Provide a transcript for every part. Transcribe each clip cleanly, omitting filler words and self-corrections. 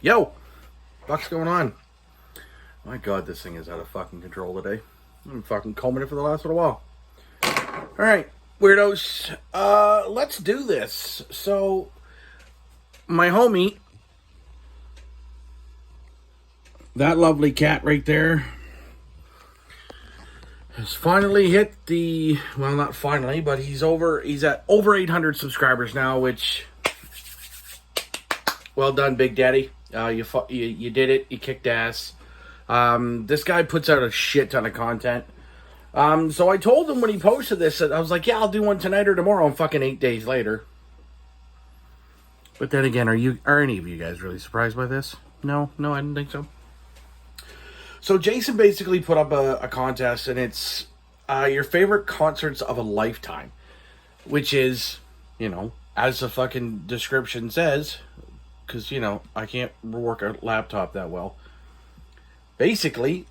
Yo, what's going on? My God, this thing is out of fucking control today. I'm fucking combing it for the last little while. Alright, weirdos, let's do this. So, my homie, that lovely cat right there, has finally hit the, well, not finally, but he's at over 800 subscribers now, which, well done, Big Daddy. You did it. You kicked ass. This guy puts out a shit ton of content. So I told him when he posted this, that I was like, yeah, I'll do one tonight or tomorrow, and fucking 8 days later. But then again, are any of you guys really surprised by this? No, I didn't think so. So Jason basically put up a contest, and it's your favorite concerts of a lifetime, which is, as the fucking description says, because, I can't work a laptop that well. Basically,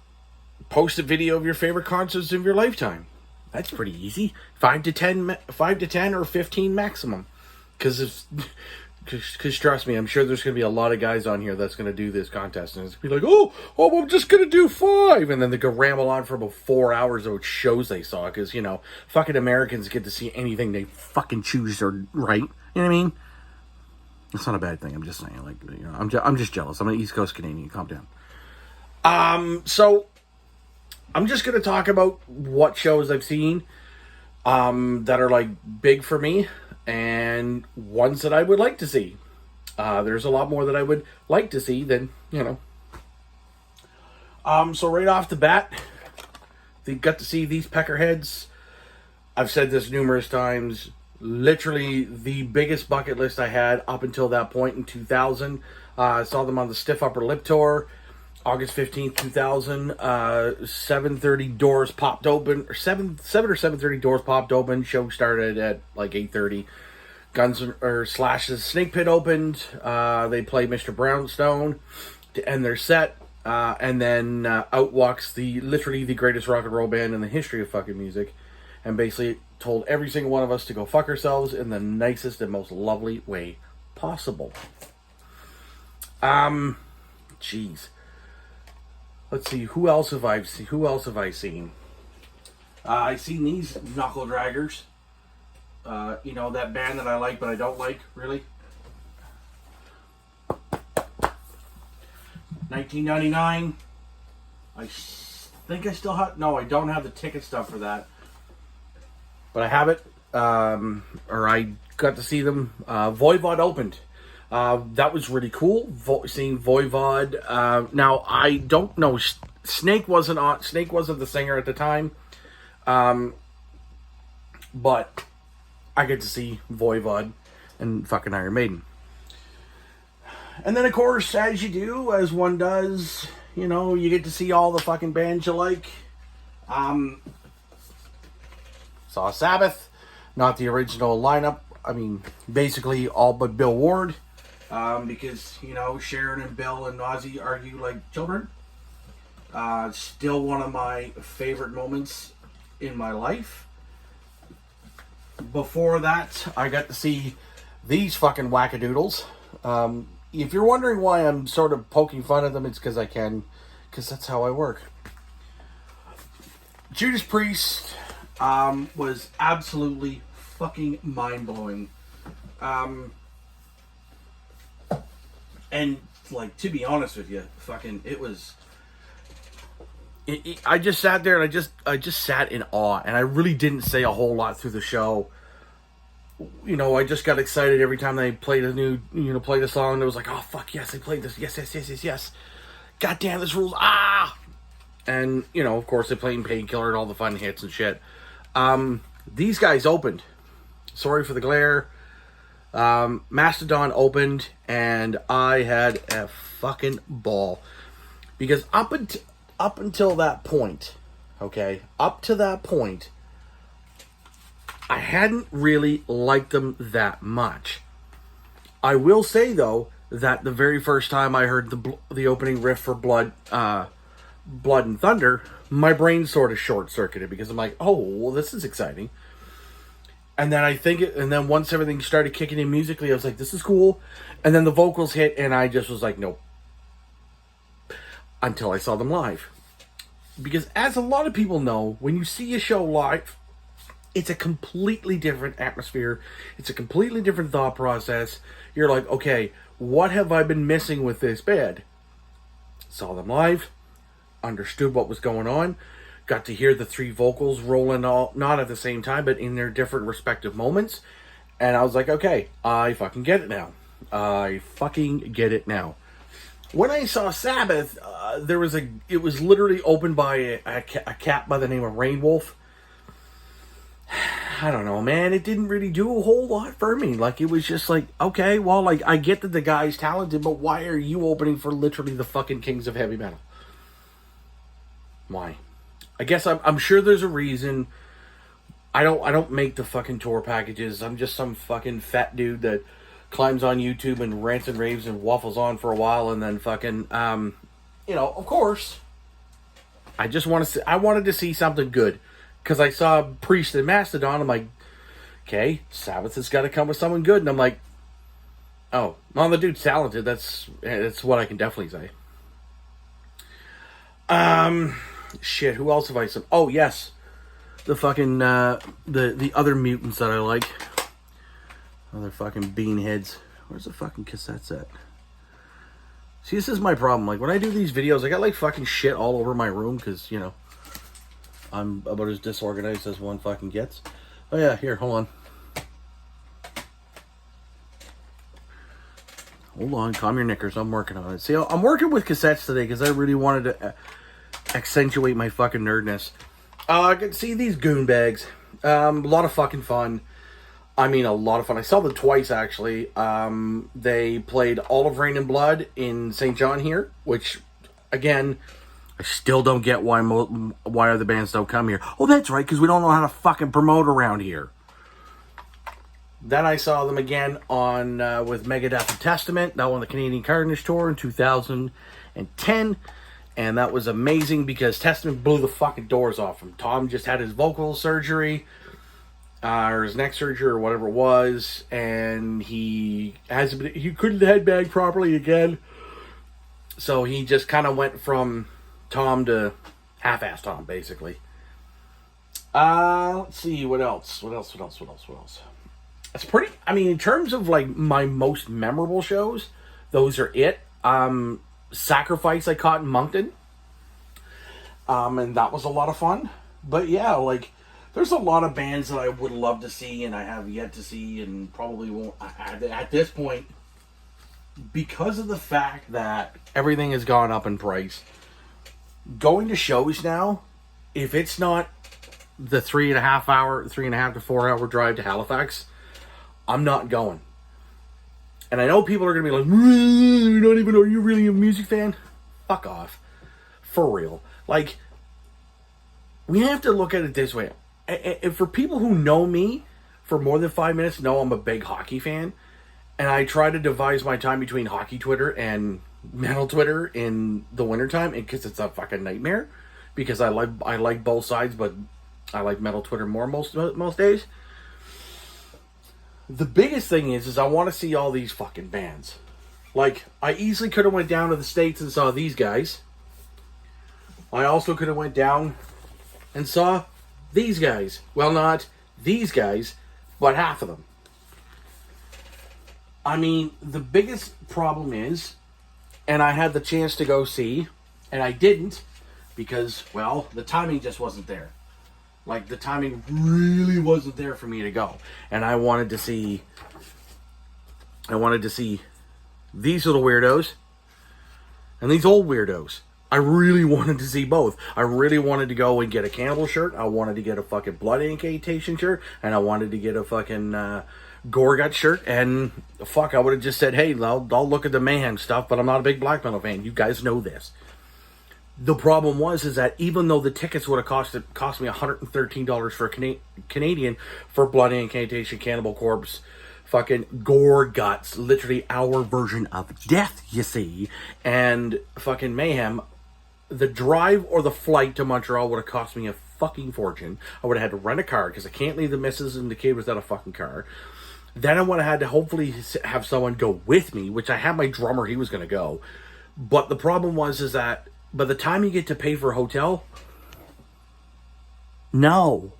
post a video of your favorite concerts of your lifetime. That's pretty easy. 5 to 10 or 15 maximum. Because trust me, I'm sure there's going to be a lot of guys on here that's going to do this contest. And it's going to be like, oh, I'm just going to do 5. And then they go ramble on for about 4 hours of shows they saw. Because, fucking Americans get to see anything they fucking choose or right. You know what I mean? It's not a bad thing. I'm just saying, I'm just jealous. I'm an East Coast Canadian. Calm down. So I'm just going to talk about what shows I've seen, that are big for me and ones that I would like to see. There's a lot more that I would like to see than, so right off the bat, they got to see these peckerheads. I've said this numerous times. Literally the biggest bucket list I had up until that point in 2000. I saw them on the Stiff Upper Lip Tour, August 15th, 2000. 7:30 doors popped open, or 7 or 7:30 doors popped open. Show started at 8:30. Slash's Snake Pit opened. They played Mr. Brownstone to end their set. And then out walks literally the greatest rock and roll band in the history of fucking music. And basically told every single one of us to go fuck ourselves in the nicest and most lovely way possible. Jeez. Let's see, who else have I seen? I've seen these knuckle draggers. That band that I like but I don't like, really. 1999. I think I still have, no, I don't have the ticket stuff for that. But I have it, or I got to see them. Voivod opened. That was really cool, seeing Voivod. Now, I don't know, Snake wasn't the singer at the time. But I get to see Voivod and fucking Iron Maiden. And then, of course, as you do, as one does, you get to see all the fucking bands you like. Saw Sabbath, not the original lineup. I mean, basically all but Bill Ward. Because, Sharon and Bill and Ozzy argue like children. Still one of my favorite moments in my life. Before that, I got to see these fucking wackadoodles. If you're wondering why I'm sort of poking fun at them, it's because I can. Because that's how I work. Judas Priest was absolutely fucking mind-blowing. And, to be honest with you, it was... I just sat there and I just sat in awe, and I really didn't say a whole lot through the show. I just got excited every time they played played a song, and it was like, oh, fuck, yes, they played this, yes. God damn, this rules, ah! And, of course, they played Painkiller and all the fun hits and shit. These guys opened. Sorry for the Glare. Mastodon opened, and I had a fucking ball. Because up until that point, up to that point, I hadn't really liked them that much. I will say, though, that the very first time I heard the opening riff for Blood and Thunder, my brain sort of short-circuited, because I'm like, oh, well, this is exciting. And then once everything started kicking in musically, I was like, this is cool. And then the vocals hit, and I just was like, nope, until I saw them live. Because as a lot of people know, when you see a show live, it's a completely different atmosphere. It's a completely different thought process. You're like, okay, what have I been missing with this band? Saw them live, understood what was going on, got to hear the three vocals rolling all, not at the same time, but in their different respective moments. And I was like, okay, I fucking get it now. I fucking get it now. When I saw Sabbath, it was literally opened by a cat by the name of Rainwolf. I don't know, man. It didn't really do a whole lot for me. Like, it was just like, okay, well, like, I get that the guy's talented, but why are you opening for literally the fucking kings of heavy metal? Why? I guess I'm sure there's a reason. I don't make the fucking tour packages. I'm just some fucking fat dude that climbs on YouTube and rants and raves and waffles on for a while, and then fucking, of course, I wanted to see something good. Because I saw Priest and Mastodon, I'm like, okay, Sabbath has got to come with someone good. And I'm like, oh, well, the dude's talented. That's what I can definitely say. Shit, who else have I seen? Oh, yes. The fucking, the other mutants that I like. Other fucking beanheads. Where's the fucking cassettes at? See, this is my problem. Like, when I do these videos, I got, like, fucking shit all over my room. Because, I'm about as disorganized as one fucking gets. Oh yeah, here, hold on. Hold on, calm your knickers. I'm working on it. See, I'm working with cassettes today because I really wanted to accentuate my fucking nerdness. I can see these goon bags. A lot of fucking fun. I mean, a lot of fun. I saw them twice, actually. They played All of Rain and Blood in St. John here, which, again, I still don't get why other bands don't come here. Oh, that's right, because we don't know how to fucking promote around here. Then I saw them again on with Megadeth and Testament. That one, the Canadian Carnage Tour in 2010. And that was amazing because Testament blew the fucking doors off him. Tom just had his vocal surgery, or his neck surgery, or whatever it was. And he couldn't headbang properly again. So he just kind of went from Tom to half-ass Tom, basically. Let's see, what else? That's pretty, I mean, in terms of, like, my most memorable shows, those are it. Sacrifice I caught in Moncton. And that was a lot of fun. But yeah, like, there's a lot of bands that I would love to see and I have yet to see and probably won't at this point, because of the fact that everything has gone up in price. Going to shows now, if it's not the 3.5 to 4 hour drive to Halifax, I'm not going. And I know people are going to be like, are you really a music fan? Fuck off. For real. Like, we have to look at it this way. And for people who know me for more than 5 minutes, know I'm a big hockey fan. And I try to devise my time between hockey Twitter and metal Twitter in the wintertime, because it's a fucking nightmare. Because I like both sides, but I like metal Twitter more most days. The biggest thing is I want to see all these fucking bands. Like, I easily could have went down to the States and saw these guys. I also could have went down and saw these guys. Well, not these guys, but half of them. I mean, the biggest problem is, and I had the chance to go see, and I didn't, because, well, the timing just wasn't there. Like, the timing really wasn't there for me to go. And I wanted to see these little weirdos and these old weirdos. I really wanted to see both. I really wanted to go and get a Cannibal shirt. I wanted to get a fucking Blood Incantation shirt. And I wanted to get a fucking Gorgut shirt. And fuck, I would have just said, hey, I'll look at the Mayhem stuff, but I'm not a big black metal fan. You guys know this. The problem is that even though the tickets would have cost me $113 for a Canadian for Blood Incantation, Cannibal Corpse, fucking Gore Guts, literally our version of death, you see, and fucking Mayhem, the drive or the flight to Montreal would have cost me a fucking fortune. I would have had to rent a car because I can't leave the missus and the kid without a fucking car. Then I would have had to hopefully have someone go with me, which I had my drummer, he was going to go. But the problem is that by the time you get to pay for a hotel, no.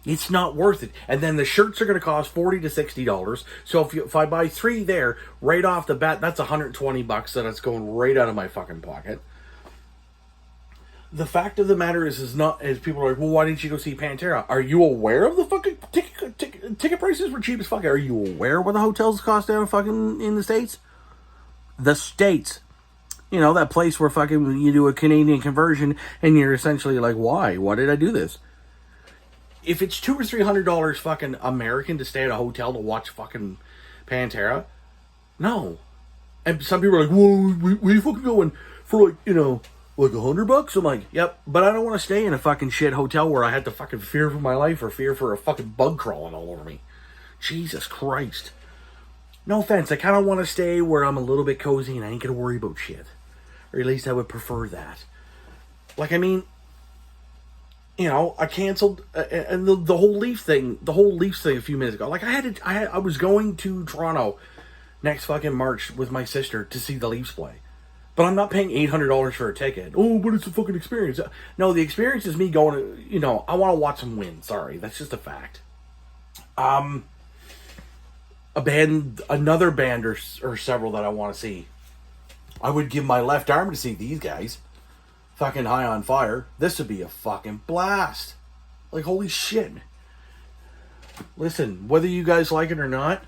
It's not worth it. And then the shirts are going to cost $40 to $60. So if I buy 3 there, right off the bat, that's $120 that's going right out of my fucking pocket. The fact of the matter is people are like, well, why didn't you go see Pantera? Are you aware of the fucking ticket prices were cheap as fuck? Are you aware what the hotels cost down fucking in the States? The States. You know, that place where fucking you do a Canadian conversion and you're essentially like, why? Why did I do this? If it's $200 or $300 fucking American to stay at a hotel to watch fucking Pantera, no. And some people are like, well, we fucking going for like, you know, like $100? I'm like, yep, but I don't want to stay in a fucking shit hotel where I had to fucking fear for my life or fear for a fucking bug crawling all over me. Jesus Christ. No offense, I kind of want to stay where I'm a little bit cozy and I ain't gonna worry about shit. Or at least I would prefer that. Like, I mean, you know, I canceled and the whole Leafs thing a few minutes ago. Like, I was going to Toronto next fucking March with my sister to see the Leafs play. But I'm not paying $800 for a ticket. Oh, but it's a fucking experience. No, the experience is me going to, you know, I want to watch them win. Sorry, that's just a fact. Another band or several that I want to see. I would give my left arm to see these guys. Fucking High on Fire. This would be a fucking blast. Like, holy shit. Listen, whether you guys like it or not,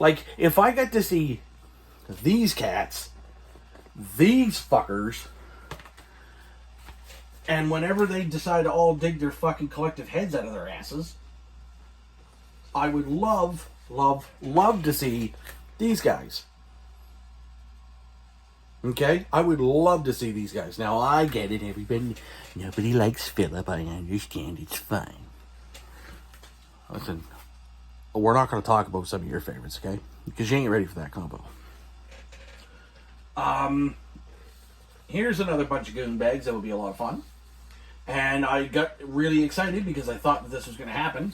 like, if I get to see these cats, these fuckers, and whenever they decide to all dig their fucking collective heads out of their asses, I would love to see these guys. Okay? I would love to see these guys. Now, I get it, nobody likes Philip, I understand, it's fine. Listen, we're not going to talk about some of your favorites, okay? Because you ain't ready for that combo. Here's another bunch of goon bags that would be a lot of fun. And I got really excited because I thought that this was going to happen.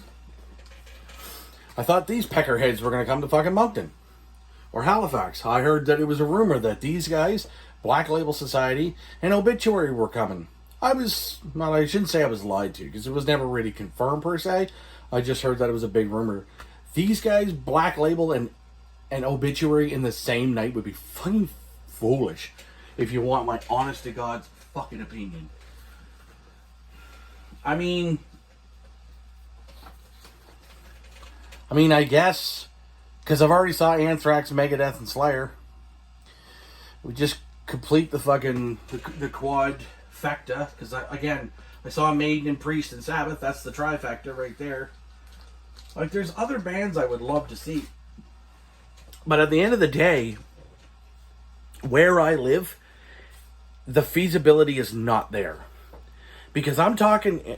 I thought these peckerheads were going to come to fucking Moncton. Or Halifax. I heard that it was a rumor that these guys, Black Label Society, and Obituary were coming. I shouldn't say I was lied to, because it was never really confirmed per se. I just heard that it was a big rumor. These guys, Black Label and Obituary in the same night would be fucking foolish, if you want my honest to God's fucking opinion. I mean, I guess, because I've already saw Anthrax, Megadeth, and Slayer. We just complete the fucking, the quad-fecta, because I saw Maiden and Priest and Sabbath. That's the trifecta right there. Like, there's other bands I would love to see. But at the end of the day, where I live, the feasibility is not there. Because I'm talking,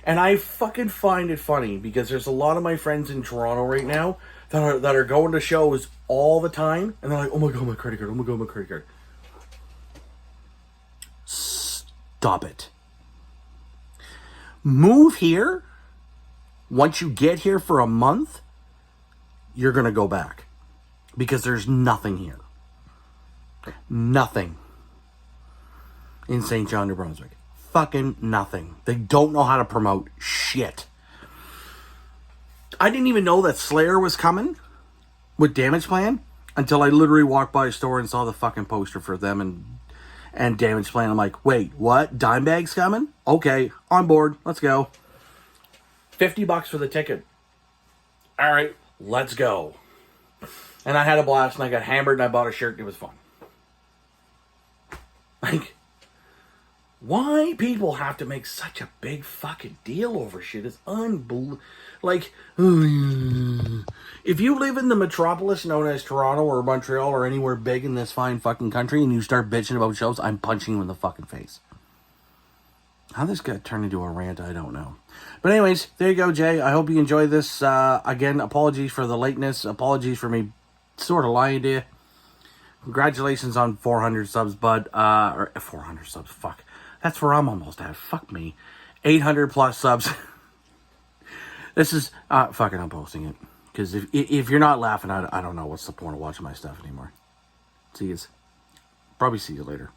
and I fucking find it funny, because there's a lot of my friends in Toronto right now that are going to shows all the time, and they're like, oh my god, my credit card, oh my god, my credit card. Stop it. Move here. Once you get here for a month, you're going to go back. Because there's nothing here. Nothing in St. John, New Brunswick. Fucking nothing. They don't know how to promote shit. I didn't even know that Slayer was coming with Damage Plan until I literally walked by a store and saw the fucking poster for them and Damage Plan. I'm like, wait, what? Dimebag's coming? Okay, on board. Let's go. $50 for the ticket. All right, let's go. And I had a blast, and I got hammered, and I bought a shirt, and it was fun. Like, why people have to make such a big fucking deal over shit is unbelievable. Like, if you live in the metropolis known as Toronto or Montreal or anywhere big in this fine fucking country, and you start bitching about shows, I'm punching you in the fucking face. How this got turned into a rant, I don't know. But anyways, there you go, Jay. I hope you enjoyed this. Again, apologies for the lateness. Apologies for me sort of lying to you. Congratulations on 400 subs, bud. Or 400 subs, fuck. That's where I'm almost at. Fuck me. 800 plus subs. This is... fucking, I'm posting it. Because if you're not laughing, I don't know what's the point of watching my stuff anymore. See you. Probably see you later.